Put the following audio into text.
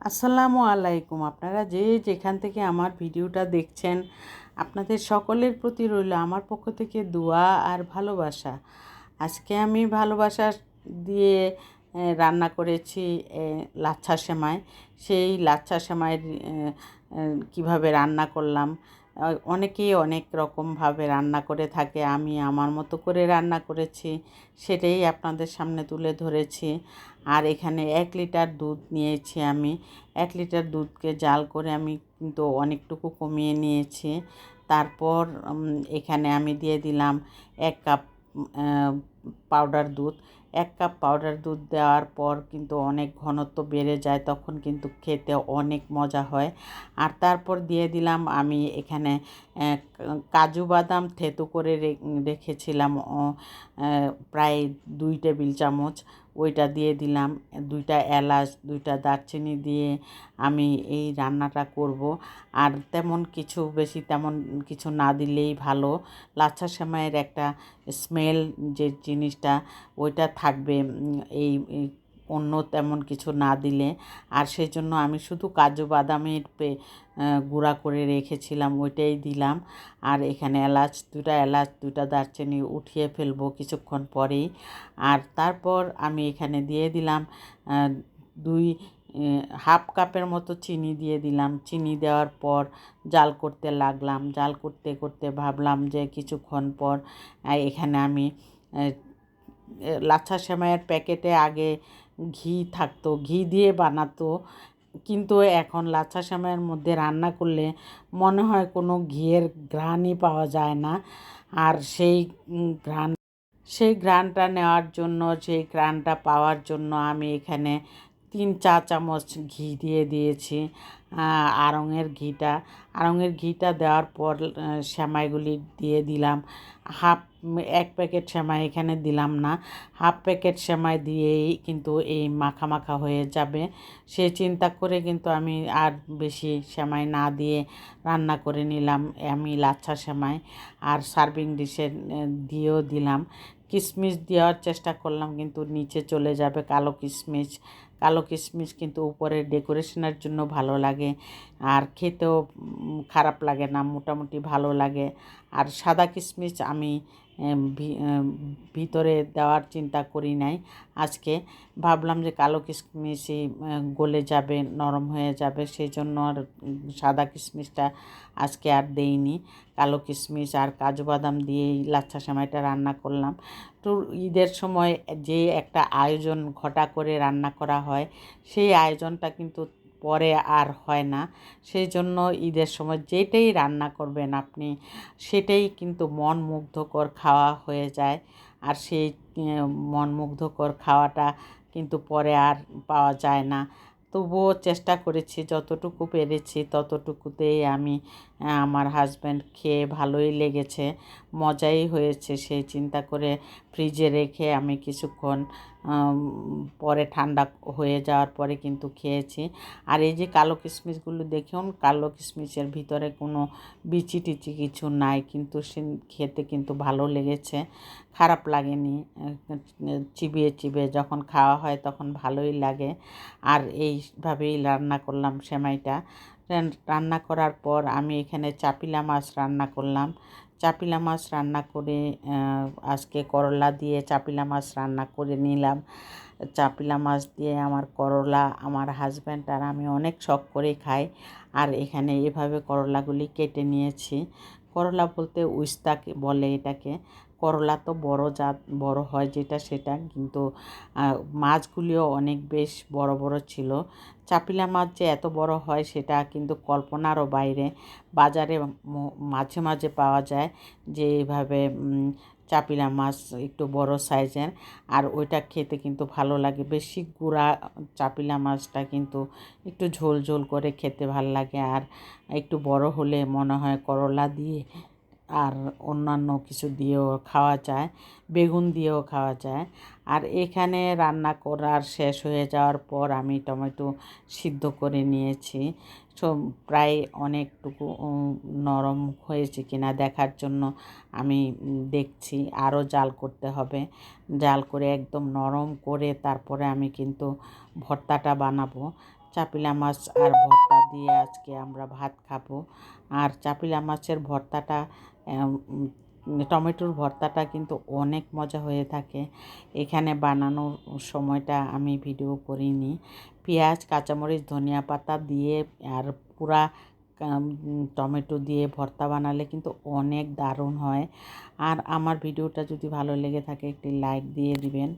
আসসালামু আলাইকুম। আপনারা যে যেখান থেকে আমার ভিডিওটা দেখছেন, আপনাদের সকলের প্রতি রইল আমার পক্ষ থেকে দোয়া আর ভালোবাসা। আজকে আমি ভালোবাসা দিয়ে রান্না করেছি লাচ্ছা সেমাই। সেই লাচ্ছা সেমাইয়ের কীভাবে রান্না করলাম, অনেকেই অনেক রকমভাবে রান্না করে থাকে, আমি আমার মতো করে রান্না করেছি, সেটাই আপনাদের সামনে তুলে ধরেছি। আর এখানে 1 লিটার দুধ নিয়েছি আমি। 1 লিটার দুধকে জাল করে আমি কিন্তু অনেকটুকু কমিয়ে নিয়েছি। তারপর এখানে আমি দিয়ে দিলাম 1 কাপ পাউডার দুধ। 1 কাপ পাউডার দুধ দেওয়ার পর কিন্তু অনেক ঘনত্ব বেড়ে যায়, তখন কিন্তু খেতে অনেক মজা হয়। আর তারপর দিয়ে দিলাম আমি এখানে কাজু বাদাম থেতো করে রেখেছিলাম প্রায় 2 টেবিল চামচ, ওইটা দিয়ে দিলাম। 2টা এলাচ, 2টা দারচিনি দিয়ে আমি এই রান্নাটা করব। আর তেমন কিছু না দিলেই ভালো। লাচ্ছা সেমাইয়ের একটা স্মেল যে জিনিসটা, ওইটা থাকবে এই অন্য তেমন কিছু না দিলে। আর সেই জন্য আমি শুধু কাজু বাদামের গুঁড়া করে রেখেছিলাম, ওইটাই দিলাম। আর এখানে দুটা এলাচ, 2টা দারচিনি উঠিয়ে ফেলবো কিছুক্ষণ পরেই। আর তারপর আমি এখানে দিয়ে দিলাম 1/2 কাপের মতো চিনি দিয়ে দিলাম। চিনি দেওয়ার পর জাল করতে লাগলাম। জাল করতে করতে ভাবলাম যে কিছুক্ষণ পর এখানে আমি লাচ্ছা সেমাইয়ের প্যাকেটে আগে ঘি থাকতো, ঘি দিয়ে বানাতো, কিন্তু এখন লাচ্ছা সেমাইয়ের মধ্যে রান্না করলে মনে হয় কোনো ঘিয়ের ঘ্রাণই পাওয়া যায় না। আর সেই ঘ্রাণটা নেওয়ার জন্য, সেই ঘ্রাণটা পাওয়ার জন্য আমি এখানে 3 চা চামচ ঘি দিয়ে দিয়েছি। আড়ঙের ঘিটা দেওয়ার পর সেমাইগুলি দিয়ে দিলাম। 1 প্যাকেট সেমাই এখানে দিলাম না, 1/2 প্যাকেট সেমাই দিয়েই কিন্তু এই মাখা মাখা হয়ে যাবে। সে চিন্তা করে কিন্তু আমি আর বেশি সেমাই না দিয়ে রান্না করে নিলাম আমি লাচ্ছা সেমাই। আর সার্ভিং ডিশে দিয়েও দিলাম। কিশমিশ দেওয়ার চেষ্টা করলাম, কিন্তু নিচে চলে যাবে কালো কিশমিশ কিন্তু উপরে ডেকোরেশনের জন্য ভালো লাগে, আর খেতেও খারাপ লাগে না, মোটামুটি ভালো লাগে। আর সাদা কিশমিশ আমি ভিতরে দেওয়ার চিন্তা করি নাই আজকে। ভাবলাম যে কালো কিশমিশই গলে যাবে, নরম হয়ে যাবে, সেই জন্য আর সাদা কিশমিশটা আজকে আর দেইনি। কালো কিশমিশ আর কাজু বাদাম দিয়েই লাচ্ছা সেমাইটা রান্না করলাম। তো ঈদের সময় যে একটা আয়োজন ঘটা করে রান্না করা হয়, সেই আয়োজনটা কিন্তু পরে আর হয় না। সেই জন্য ঈদের সময় যেটাই রান্না করবেন আপনি, সেটাই কিন্তু মন মুগ্ধকর খাওয়া হয়ে যায়। আর সেই মন মুগ্ধকর খাওয়াটা কিন্তু পরে আর পাওয়া যায় না। তবুও চেষ্টা করেছি, যতটুকু পেরেছি ততটুকুতেই আমি আমার হাজব্যান্ড খেয়ে ভালোই লেগেছে, মজাই হয়েছে, সেই চিন্তা করে ফ্রিজে রেখে আমি কিছুক্ষণ পরে ঠান্ডা হয়ে যাওয়ার পরে কিন্তু খেয়েছি। আর এই যে কালো কিশমিশগুলো দেখুন, কালো কিশমিশের ভিতরে কোনো বিচি টিচি কিছু নাই, কিন্তু সে খেতে কিন্তু ভালো লেগেছে, খারাপ লাগেনি। চিবিয়ে চিবিয়ে যখন খাওয়া হয় তখন ভালোই লাগে। আর এইভাবেই রান্না করলাম সেমাইটা। রান্না করার পর আমি এখানে চাপিলা মাছ রান্না করলাম। চাপিলা মাছ রান্না করে আজকে করলা দিয়ে চাপিলা মাছ রান্না করে নিলাম। চাপিলা মাছ দিয়ে আমার করলা আমার হাজব্যান্ড আর আমি অনেক শখ করে খাই। আর এখানে এভাবে করলাগুলি কেটে নিয়েছি। করলা বলতে উস্তা বলে এটাকে। করলা তো বড় হয় যেটা সেটা, কিন্তু মাছগুলিও অনেক বেশ বড় বড় ছিল। চাপিলা মাছ যে এত বড় হয় সেটা কিন্তু কল্পনারও বাইরে। বাজারে মাঝে মাঝে পাওয়া যায় যে এইভাবে চাপিলা মাছ একটু বড় সাইজের, আর ওইটা খেতে কিন্তু ভালো লাগে। বেশি গুঁড়া চাপিলা মাছটা কিন্তু একটু ঝোল ঝোল করে খেতে ভালো লাগে। আর একটু বড় হলে মনে হয় করলা দিয়ে আর অন্যান্য কিছু দিয়েও খাওয়া যায়, বেগুন দিয়েও খাওয়া যায়। আর এখানে রান্না করার শেষ হয়ে যাওয়ার পর আমি টমেটো সিদ্ধ করে নিয়েছি, প্রায় অনেকটুকু নরম হয়েছে কিনা দেখার জন্য আমি দেখছি। আরও জাল করতে হবে, জাল করে একদম নরম করে তারপরে আমি কিন্তু ভর্তাটা বানাবো। চাপিলা মাছ আর ভর্তা দিয়ে আজকে আমরা ভাত খাবো। আর চাপিলা মাছের ভর্তাটা টমেটোর ভর্তাটা কিন্তু অনেক মজা হয়ে থাকে। এখানে বানানোর সময়টা আমি ভিডিও করিনি। পেঁয়াজ, কাঁচামরিচ, ধনিয়া পাতা দিয়ে আর পুরা টমেটো দিয়ে ভর্তা বানালে কিন্তু অনেক দারুণ হয়। আর আমার ভিডিওটা যদি ভালো লেগে থাকে একটি লাইক দিয়ে দিবেন।